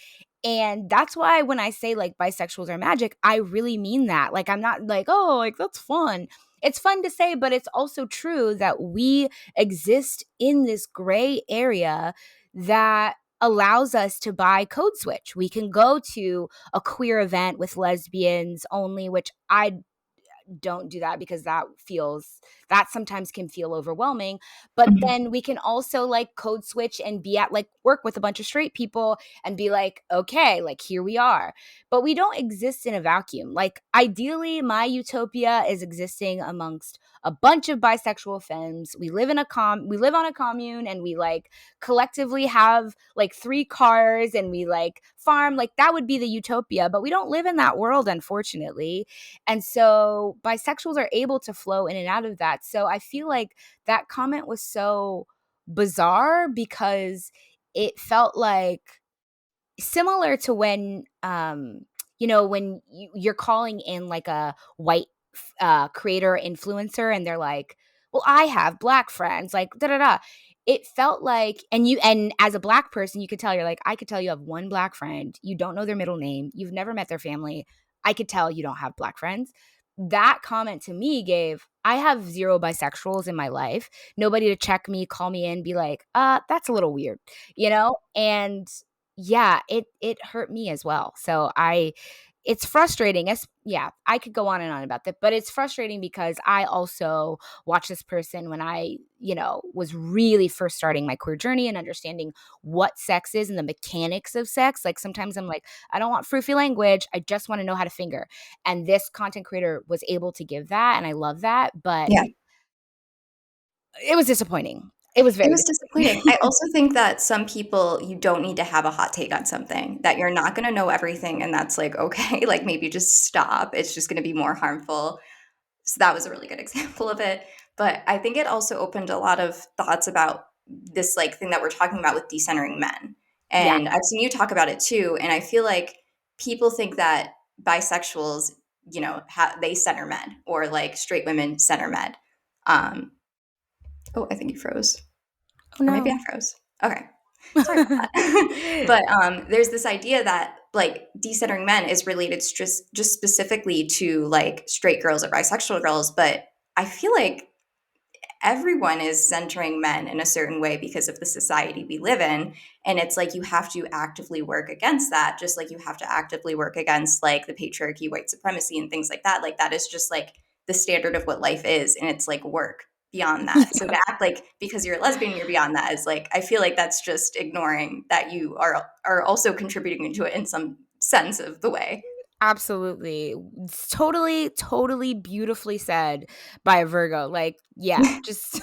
And that's why when I say like bisexuals are magic, I really mean that. Like, I'm not like, oh, like that's fun. It's fun to say, but it's also true that we exist in this gray area that allows us to buy code switch. We can go to a queer event with lesbians only, which I don't do that because that sometimes can feel overwhelming. But Mhm. then we can also like code switch and be at like work with a bunch of straight people and be like, okay, like here we are. But we don't exist in a vacuum. Like ideally my utopia is existing amongst a bunch of bisexual femmes. We live on a commune, and we like collectively have like 3 cars, and we like farm. Like that would be the utopia, but we don't live in that world, unfortunately. And so bisexuals are able to flow in and out of that. So I feel like that comment was so bizarre because it felt like similar to when you know, when you're calling in like a white creator influencer, and they're like, well, I have black friends, like da da da. It felt like, and as a black person you could tell, you're like, I could tell you have one black friend, you don't know their middle name, you've never met their family, I could tell you don't have black friends. That comment to me gave, I have 0 bisexuals in my life, nobody to check me, call me in, be like, that's a little weird, you know. And yeah, it hurt me as well. So it's frustrating. Yeah, I could go on and on about that, but it's frustrating because I also watched this person when I, you know, was really first starting my queer journey and understanding what sex is and the mechanics of sex. Like sometimes I'm like, I don't want froofy language. I just want to know how to finger. And this content creator was able to give that, and I love that, but Yeah. it was disappointing. It was It very was disappointing. disappointing. I also think that some people, you don't need to have a hot take on something, that you're not going to know everything. And that's like, okay, like maybe just stop. It's just going to be more harmful. So that was a really good example of it. But I think it also opened a lot of thoughts about this like thing that we're talking about with decentering men. Yeah. And I've seen you talk about it too. And I feel like people think that bisexuals, you know, they center men, or like straight women center men. Um, oh, I think you froze. Oh Or maybe I no. froze. Okay. Sorry about that. But there's this idea that like decentering men is related just specifically to like straight girls or bisexual girls, but I feel like everyone is centering men in a certain way because of the society we live in. And it's like you have to actively work against that, just like you have to actively work against like the patriarchy, white supremacy, and things like that. Like that is just like the standard of what life is. And it's like work beyond that. So to act like because you're a lesbian, you're beyond that is like, I feel like that's just ignoring that you are also contributing to it in some sense of the way. Absolutely. It's totally, totally beautifully said by a Virgo. Like, yeah, just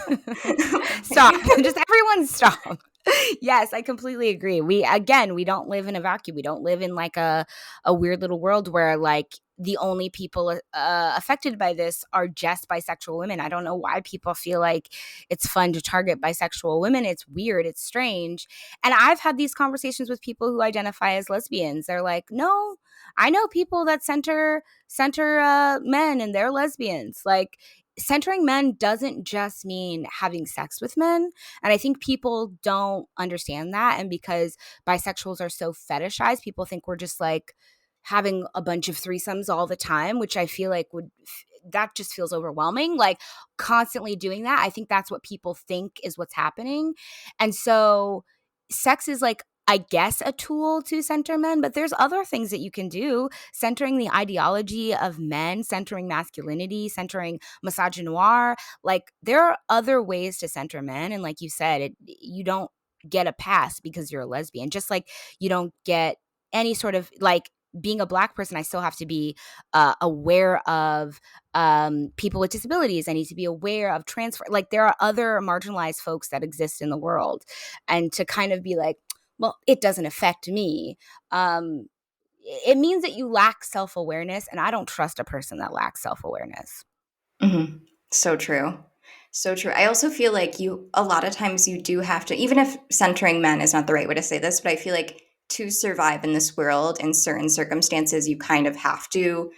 stop. Just everyone stop. Yes, I completely agree. We don't live in a vacuum. We don't live in like a weird little world where like the only people affected by this are just bisexual women. I don't know why people feel like it's fun to target bisexual women. It's weird. It's strange. And I've had these conversations with people who identify as lesbians. They're like, no, I know people that center men and they're lesbians. Like centering men doesn't just mean having sex with men. And I think people don't understand that. And because bisexuals are so fetishized, people think we're just like having a bunch of threesomes all the time, which I feel like that just feels overwhelming. Like constantly doing that. I think that's what people think is what's happening. And so sex is like, I guess, a tool to center men, but there's other things that you can do. Centering the ideology of men, centering masculinity, centering misogynoir. Like there are other ways to center men. And like you said, you don't get a pass because you're a lesbian. Just like you don't get any sort of like being a Black person, I still have to be aware of people with disabilities. I need to be aware of transfer. Like there are other marginalized folks that exist in the world. And to kind of be like, well, it doesn't affect me. It means that you lack self-awareness. And I don't trust a person that lacks self-awareness. Mm-hmm. So true. So true. I also feel like a lot of times you do have to, even if centering men is not the right way to say this, but I feel like to survive in this world in certain circumstances, you kind of have to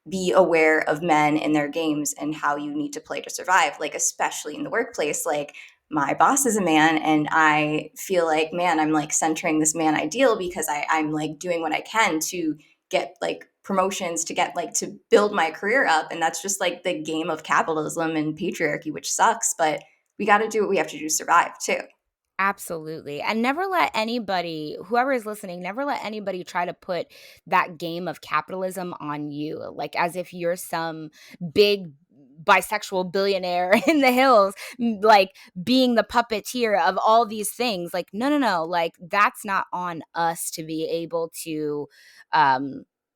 be aware of men and their games and how you need to play to survive, like, especially in the workplace. Like, my boss is a man, and I feel like, man, I'm like centering this man ideal because I'm like doing what I can to get like promotions, to get like to build my career up. And that's just like the game of capitalism and patriarchy, which sucks, but we got to do what we have to do to survive too. Absolutely. And never let anybody, whoever is listening, never let anybody try to put that game of capitalism on you, like as if you're some big bisexual billionaire in the hills, like being the puppeteer of all these things. Like, no, no, no. Like, that's not on us to be able to,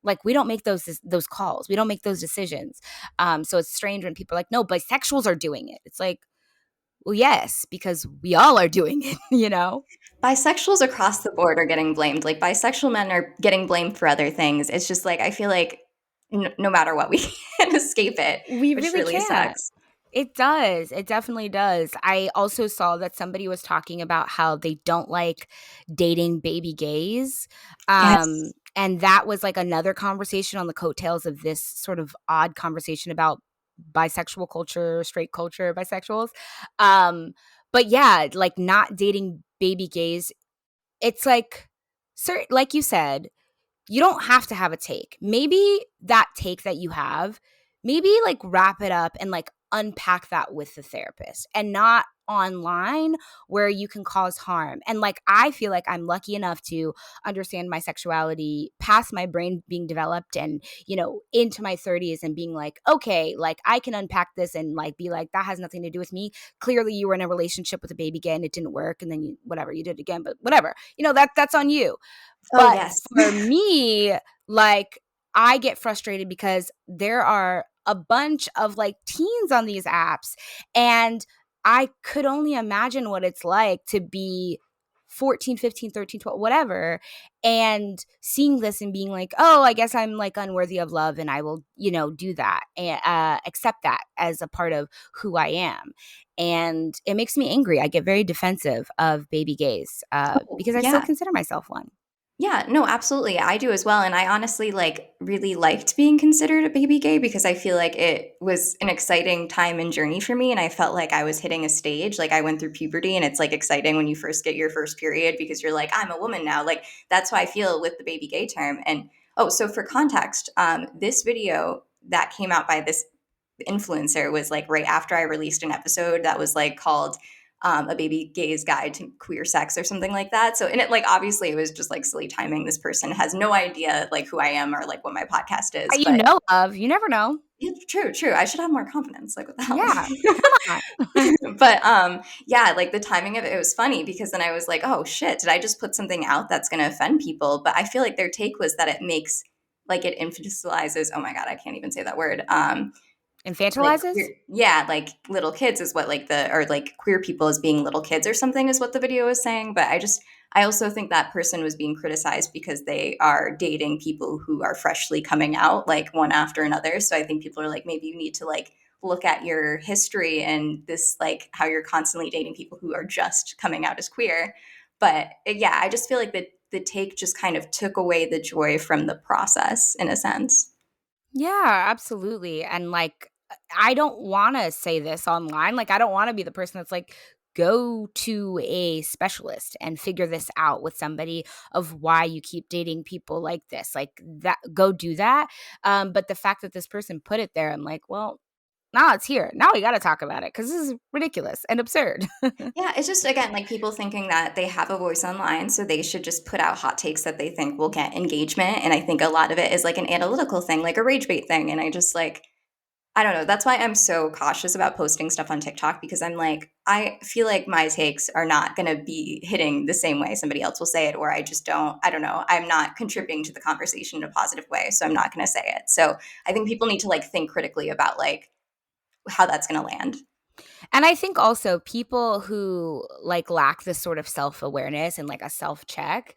like, we don't make those calls. We don't make those decisions. So it's strange when people are like, no, bisexuals are doing it. It's like, well, yes, because we all are doing it, you know? Bisexuals across the board are getting blamed. Like, bisexual men are getting blamed for other things. It's just like, I feel like no matter what, we can't escape it, We which really really can't. sucks. It does. It definitely does. I also saw that somebody was talking about how they don't like dating baby gays. Yes. And that was like another conversation on the coattails of this sort of odd conversation about bisexual culture, straight culture, bisexuals. Um, but yeah, like not dating baby gays. It's like, like you said, you don't have to have a take. Maybe that take that you have, maybe like wrap it up and like unpack that with the therapist and not online where you can cause harm. And like I feel like I'm lucky enough to understand my sexuality past my brain being developed and, you know, into my 30s and being like, okay, like I can unpack this and like be like, that has nothing to do with me. Clearly you were in a relationship with a baby gay and it didn't work and then whatever, you did it again, but whatever. You know, that's on you. Oh, But yes. for me, like, I get frustrated because there are a bunch of like teens on these apps, and I could only imagine what it's like to be 14, 15, 13, 12, whatever, and seeing this and being like, oh, I guess I'm like unworthy of love and I will, you know, do that and accept that as a part of who I am. And it makes me angry. I get very defensive of baby gays Oh, because I still yeah. consider myself one. Yeah, no, absolutely. I do as well. And I honestly like really liked being considered a baby gay because I feel like it was an exciting time and journey for me. And I felt like I was hitting a stage. Like I went through puberty and it's like exciting when you first get your first period because you're like, I'm a woman now. Like that's how I feel with the baby gay term. And oh, so for context, this video that came out by this influencer was like right after I released an episode that was like called a baby gay's guide to queer sex or something like that. So in it, like obviously it was just like silly timing. This person has no idea like who I am or like what my podcast is. That you But know of. You never know. yeah, true, true. I should have more confidence. Like what the hell? Yeah. Come on. But yeah, like the timing of it, it was funny because then I was like, oh shit, did I just put something out that's gonna offend people? But I feel like their take was that it makes like it infantilizes, oh my god, I can't even say that word. Like Infantilizes? yeah, like little kids is what like the or like queer people as being little kids or something is what the video was saying. But I also think that person was being criticized because they are dating people who are freshly coming out like one after another. So I think people are like, maybe you need to like look at your history and this like how you're constantly dating people who are just coming out as queer. But yeah, I just feel like the take just kind of took away the joy from the process in a sense. Yeah, absolutely. And like, I don't want to say this online. Like, I don't want to be the person that's like, go to a specialist and figure this out with somebody of why you keep dating people like this. Like, that, go do that. But the fact that this person put it there, I'm like, well, now it's here. Now we got to talk about it because this is ridiculous and absurd. Yeah, it's just again like people thinking that they have a voice online, so they should just put out hot takes that they think will get engagement. And I think a lot of it is like an analytical thing, like a rage bait thing. And I just like, I don't know. That's why I'm so cautious about posting stuff on TikTok because I'm like, I feel like my takes are not going to be hitting the same way somebody else will say it, or I just don't, I don't know. I'm not contributing to the conversation in a positive way. So I'm not going to say it. So I think people need to like think critically about like how that's going to land. And I think also people who like lack this sort of self-awareness and like a self-check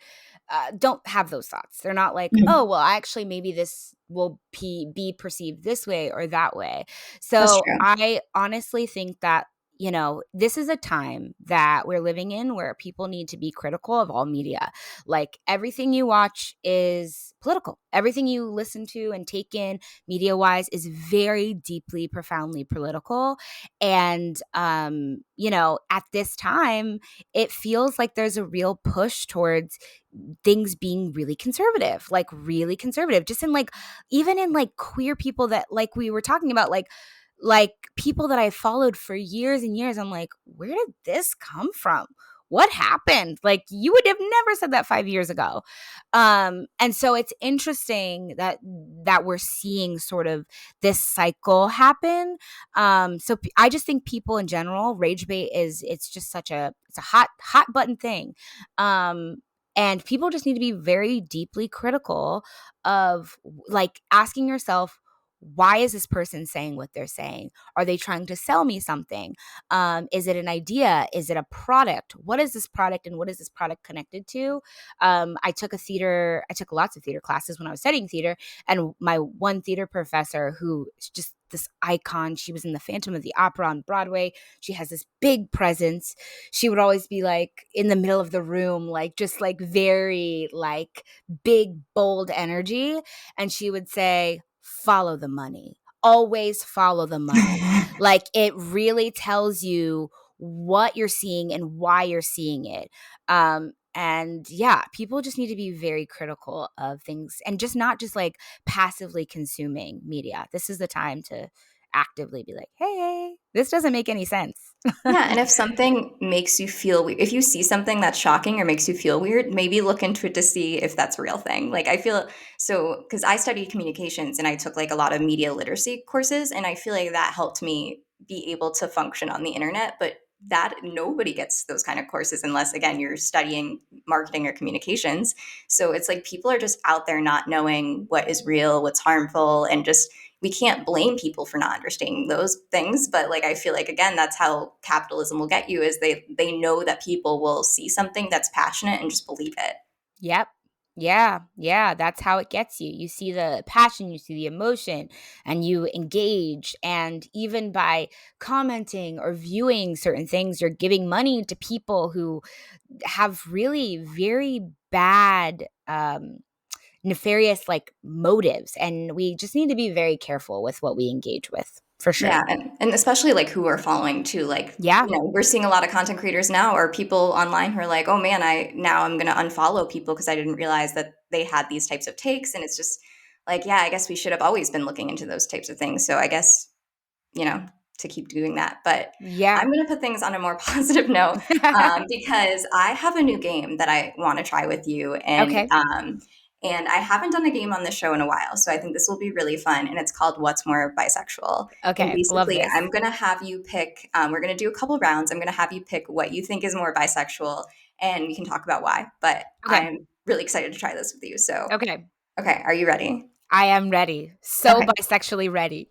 don't have those thoughts. They're not like, Mhm. oh, well, actually, maybe this will be perceived this way or that way. That's So true. I honestly think that, this is a time that we're living in where people need to be critical of all media. Like everything you watch is political. Everything you listen to and take in media wise is very deeply, profoundly political. And, at this time, it feels like there's a real push towards things being really conservative, like really conservative, just in like, even in like queer people that like we were talking about, like people that I followed for years and years. I'm like, where did this come from? What happened? Like you would have never said that 5 years ago. And so it's interesting that we're seeing sort of this cycle happen. I just think people in general, rage bait it's just it's a hot button thing. Um, and people just need to be very deeply critical of like asking yourself, why is this person saying what they're saying? Are they trying to sell me something? Is it an idea? Is it a product? What is this product and what is this product connected to? I took lots of theater classes when I was studying theater. And my one theater professor, who is just this icon, she was in the Phantom of the Opera on Broadway. She has this big presence. She would always be like in the middle of the room, like just like very like big, bold energy. And she would say, follow the money. Always follow the money. Like it really tells you what you're seeing and why you're seeing it. And yeah, people just need to be very critical of things and just not just like passively consuming media. This is the time to actively be like, hey, this doesn't make any sense. Yeah, and if something makes you feel weird, if you see something that's shocking or makes you feel weird, maybe look into it to see if that's a real thing. Like I feel so because I studied communications and I took like a lot of media literacy courses, and I feel like that helped me be able to function on the internet. But that nobody gets those kind of courses unless again you're studying marketing or communications. So it's like people are just out there not knowing what is real, what's harmful, and just we can't blame people for not understanding those things, but like I feel like again that's how capitalism will get you is they know that people will see something that's passionate and just believe it. Yep. Yeah. Yeah. That's how it gets you. You see the passion, you see the emotion, and you engage. And even by commenting or viewing certain things, you're giving money to people who have really very bad nefarious like motives, and we just need to be very careful with what we engage with, for sure. Yeah, and especially, like, who we're following too, like, Yeah. we're seeing a lot of content creators now or people online who are like, "Oh, man, I'm gonna unfollow people because I didn't realize that they had these types of takes," and it's just like, yeah, I guess we should have always been looking into those types of things, so I guess, you know, to keep doing that, but Yeah. I'm gonna put things on a more positive note, because I have a new game that I wanna try with you, Okay. and I haven't done a game on the show in a while, so I think this will be really fun, and it's called What's More Bisexual. And Okay. Love basically, this. I'm gonna have you pick. We're gonna do a couple rounds. I'm gonna have you pick what you think is more bisexual, and we can talk about why. But Okay. I'm really excited to try this with you. So, Okay. okay, are you ready? I am ready. So Okay, bisexually ready.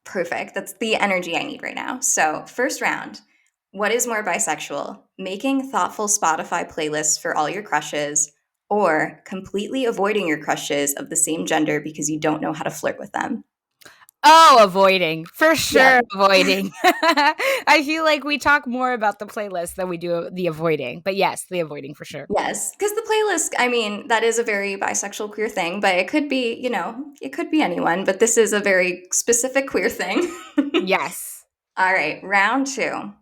perfect. That's the energy I need right now. So, first round. What is more bisexual? Making thoughtful Spotify playlists for all your crushes, or completely avoiding your crushes of the same gender because you don't know how to flirt with them? Oh, avoiding. For Yeah. sure avoiding. I feel like we talk more about the playlist than we do the avoiding. But yes, the avoiding for sure. Yes, because the playlist, I mean, that is a very bisexual queer thing, but it could be, it could be anyone, but this is a very specific queer thing. Yes. All right, round two.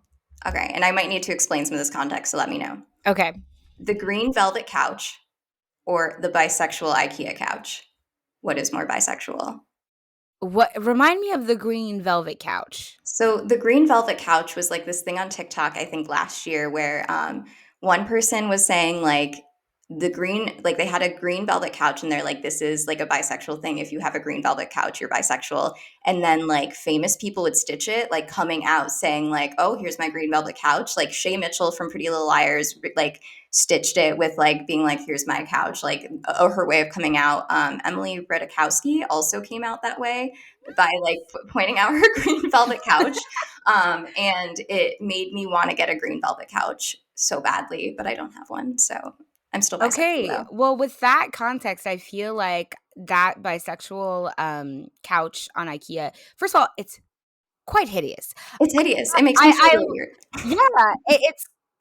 Okay, and I might need to explain some of this context, so let me know. Okay. The green velvet couch or the bisexual IKEA couch? What is more bisexual? What remind me of the green velvet couch. So the green velvet couch was like this thing on TikTok, I think last year, where one person was saying like like they had a green velvet couch, and they're like, this is like a bisexual thing. If you have a green velvet couch, you're bisexual. And then like famous people would stitch it, like coming out saying like, oh, here's my green velvet couch. Like Shay Mitchell from Pretty Little Liars, like stitched it with like being like, here's my couch, like her way of coming out. Emily Ratajkowski also came out that way by like pointing out her green velvet couch. And it made me want to get a green velvet couch so badly, but I don't have one. So I'm still bisexual Okay. though. Well, with that context, I feel like that bisexual couch on IKEA, first of all, it's quite hideous. It's hideous. It makes me feel I really weird. Yeah,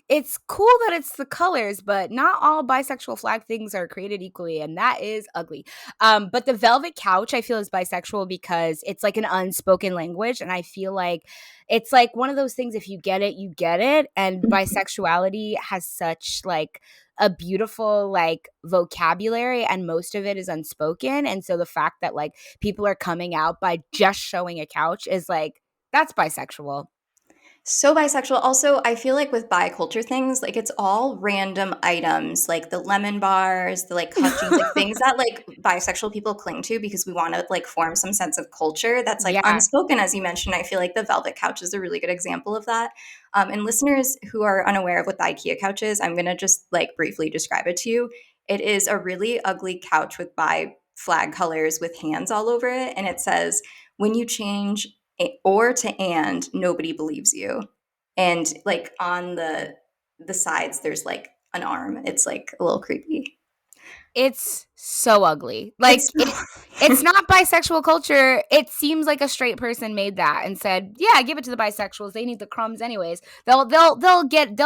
it's cool that it's the colors, but not all bisexual flag things are created equally, and that is ugly. But the velvet couch I feel is bisexual because it's like an unspoken language, and I feel like it's like one of those things, if you get it, you get it. And bisexuality has such like a beautiful like vocabulary, and most of it is unspoken. And so the fact that like people are coming out by just showing a couch is like that's bisexual. So bisexual. Also, I feel like with bi culture things, like it's all random items, like the lemon bars, the like hot jeans, like things that like bisexual people cling to because we want to like form some sense of culture that's like Yeah. unspoken, as you mentioned. I feel like the velvet couch is a really good example of that. And listeners who are unaware of what the IKEA couch is, I'm gonna just like briefly describe it to you. It is a really ugly couch with bi flag colors with hands all over it, and it says, "When you change or to and nobody believes you." And like on the sides there's like an arm. It's like a little creepy. It's so ugly. Like It's it's not bisexual culture. It seems like a straight person made that and said, "Yeah, give it to the bisexuals. They need the crumbs anyways. They'll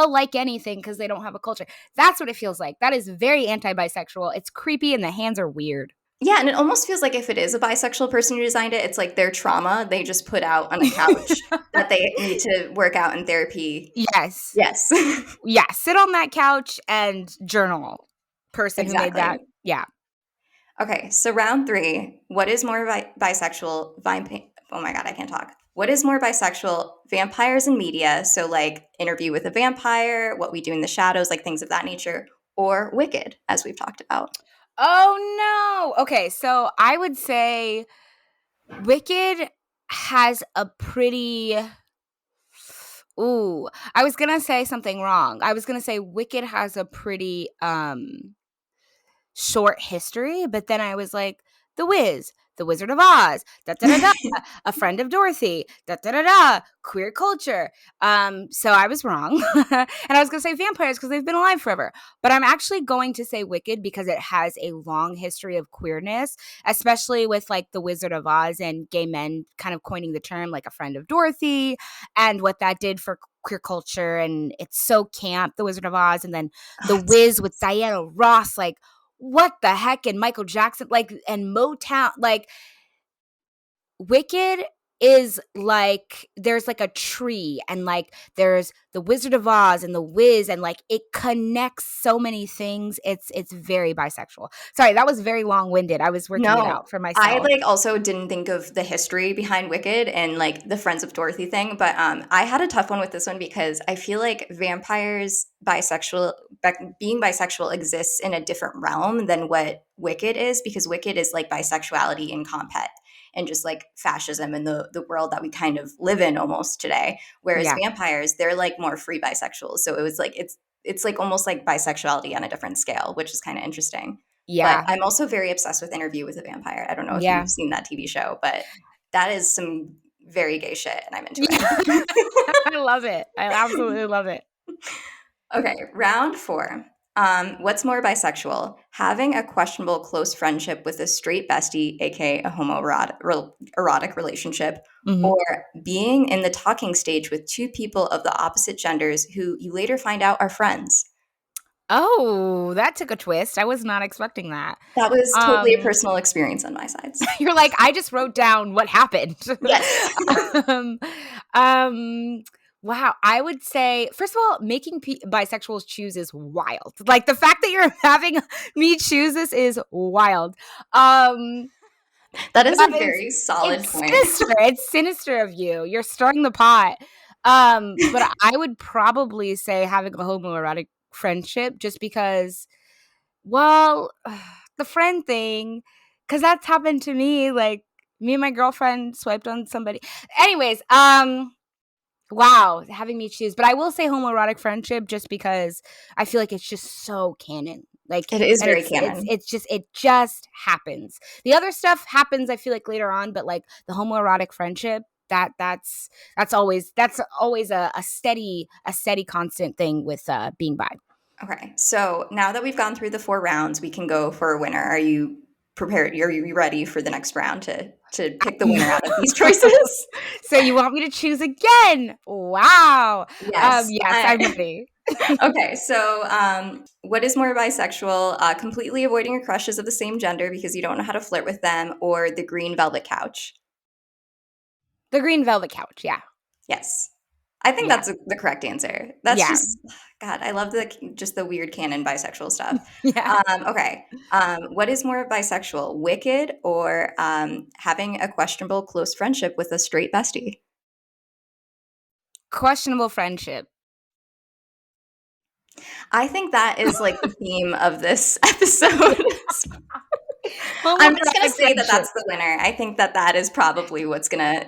like anything cuz they don't have a culture." That's what it feels like. That is very anti-bisexual. It's creepy and the hands are weird. yeah, and it almost feels like if it is a bisexual person who designed it, it's like their trauma they just put out on a couch that they need to work out in therapy. Yes. Yes. Yeah, sit on that couch and journal. Person who made that. Exactly. Yeah. Okay, so round three. What is more bisexual? Oh my God, I can't talk. What is more bisexual? Vampires in media. So, like Interview with a Vampire, What We Do in the Shadows, like things of that nature, or Wicked, as we've talked about. Oh no. Okay, so I would say Wicked has a pretty Ooh, I was gonna say something wrong. I was gonna say Wicked has a pretty short history, but then I was like, The Wiz, The Wizard of Oz, da da da da, A Friend of Dorothy, da da da da, queer culture. So I was wrong. And I was going to say vampires because they've been alive forever. But I'm actually going to say Wicked because it has a long history of queerness, especially with like The Wizard of Oz and gay men kind of coining the term like A Friend of Dorothy and what that did for queer culture. And it's so camp, The Wizard of Oz. And then The Wiz with Diana Ross, like, what the heck? And Michael Jackson, like, and Motown, like, Wicked is like there's like a tree and like there's the Wizard of Oz and the Wiz and like it connects so many things. It's very bisexual. Sorry, that was very long-winded. I was working it No, out for I myself. like also didn't think of the history behind Wicked and like the Friends of Dorothy thing, but I had a tough one with this one because I feel like vampires being bisexual exists in a different realm than what Wicked is, because Wicked is like bisexuality in compet and just like fascism in the world that we kind of live in almost today. Whereas Yeah. vampires, they're like more free bisexuals. So it was like it's like almost like bisexuality on a different scale, which is kind of interesting. But Yeah. I'm also very obsessed with Interview with a Vampire. I don't know if Yeah. you've seen that TV show, but that is some very gay shit, and I'm into Yeah. it. I love it. I absolutely love it. Okay, round 4. What's more bisexual? Having a questionable close friendship with a straight bestie, aka a erotic relationship, Mhm. or being in the talking stage with two people of the opposite genders who you later find out are friends. Oh, that took a twist. I was not expecting that. That was totally a Um, personal experience on my sides. you're like, I just wrote down what happened. Yes. um, um, wow. I would say, first of all, making bisexuals choose is wild. Like the fact that you're having me choose this is wild. Um, That is a that is, very solid it's point. sinister. It's sinister of you. You're stirring the pot. But I would probably say having a homoerotic friendship just because, well, the friend thing, because that's happened to me. Like me and my girlfriend swiped on somebody. Anyways, wow, having me choose. But I will say homoerotic friendship just because I feel like it's just so canon. Like, It is and very it's canon. it's just it just happens. The other stuff happens, I feel like later on, but like the homoerotic friendship, that's always a steady constant thing with being bi. Okay, so now that we've gone through the 4 rounds, we can go for a winner. Are you prepared? Are you ready for the next round to pick the winner out of these choices? So you want me to choose again? Wow. Yes. Yes, I'm ready. Okay, so what is more bisexual? Completely avoiding your crushes of the same gender because you don't know how to flirt with them, or the green velvet couch? The green velvet couch. Yeah. Yes. I think Yeah. that's the correct answer. That's Yeah. just God, I love the weird canon bisexual stuff. Yeah. Okay. What is more bisexual, Wicked or having a questionable close friendship with a straight bestie? Questionable friendship. I think that is like the theme of this episode. I'm just gonna Homoerotic say that friendship. that's the winner. I think that that is probably what's gonna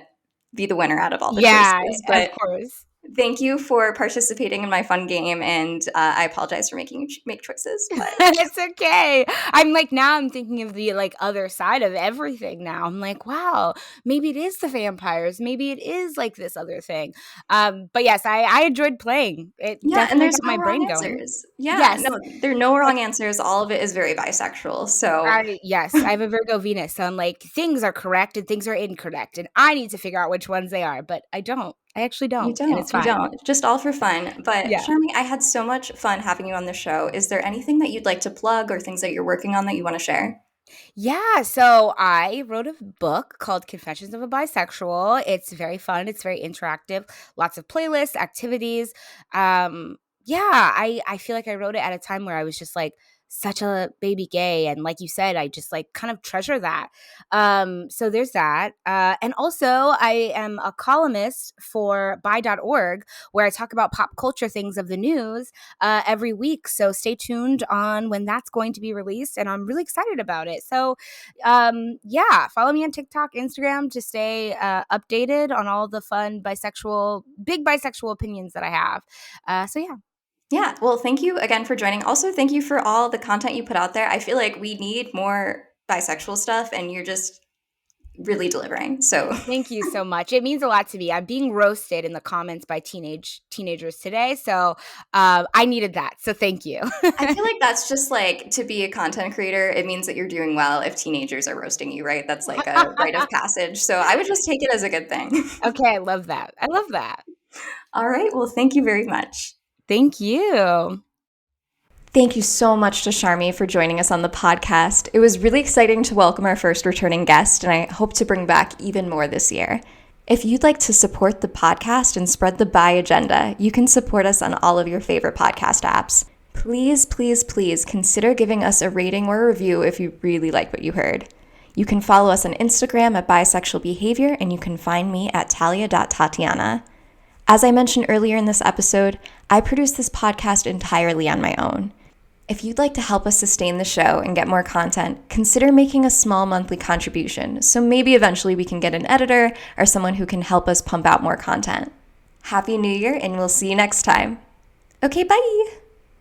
be the winner out of all the Yeah, choices. of But course. thank you for participating in my fun game, and I apologize for making you make choices. But It's okay. I'm like now I'm thinking of the like other side of everything now. I'm like, wow, maybe it is the vampires. Maybe it is like this other thing. But yes, I enjoyed playing. It yeah, and definitely there's got no my wrong brain going. answers. Yeah, Yes. no, there are no Like wrong answers. All of it is very bisexual. So yes, I have a Virgo Venus. So I'm like, things are correct and things are incorrect. And I need to figure out which ones they are, but I don't. I actually you don't. And it's don't, you fine. don't. Just all for fun. But Yeah. Sharmi, I had so much fun having you on the show. Is there anything that you'd like to plug or things that you're working on that you want to share? Yeah, so I wrote a book called Confessions of a Bisexual. It's very fun, it's very interactive, lots of playlists, activities. Yeah, I feel like I wrote it at a time where I was just like such a baby gay and like you said, I just like kind of treasure that. So there's that. And also I am a columnist for bi.org where I talk about pop culture things of the news every week. So stay tuned on when that's going to be released. And I'm really excited about it. So, yeah, follow me on TikTok, Instagram to stay updated on all the fun big bisexual opinions that I have. So, yeah. Yeah. Well, thank you again for joining. Also, thank you for all the content you put out there. I feel like we need more bisexual stuff, and you're just really delivering. So thank you so much. It means a lot to me. I'm being roasted in the comments by teenagers today. So I needed that. So thank you. I feel like that's just like, to be a content creator, it means that you're doing well if teenagers are roasting you, right? That's like a rite of passage. So I would just take it as a good thing. Okay, I love that. I love that. All right. Well, thank you very much. Thank you. Thank you so much to Sharmi for joining us on the podcast. It was really exciting to welcome our first returning guest, and I hope to bring back even more this year. If you'd like to support the podcast and spread the bi agenda, you can support us on all of your favorite podcast apps. Please, please, please consider giving us a rating or a review if you really like what you heard. You can follow us on Instagram at Bisexual Behavior, and you can find me at talia.tatiana. As I mentioned earlier in this episode, I produce this podcast entirely on my own. If you'd like to help us sustain the show and get more content, consider making a small monthly contribution, so maybe eventually we can get an editor or someone who can help us pump out more content. Happy New Year, and we'll see you next time. Okay, bye!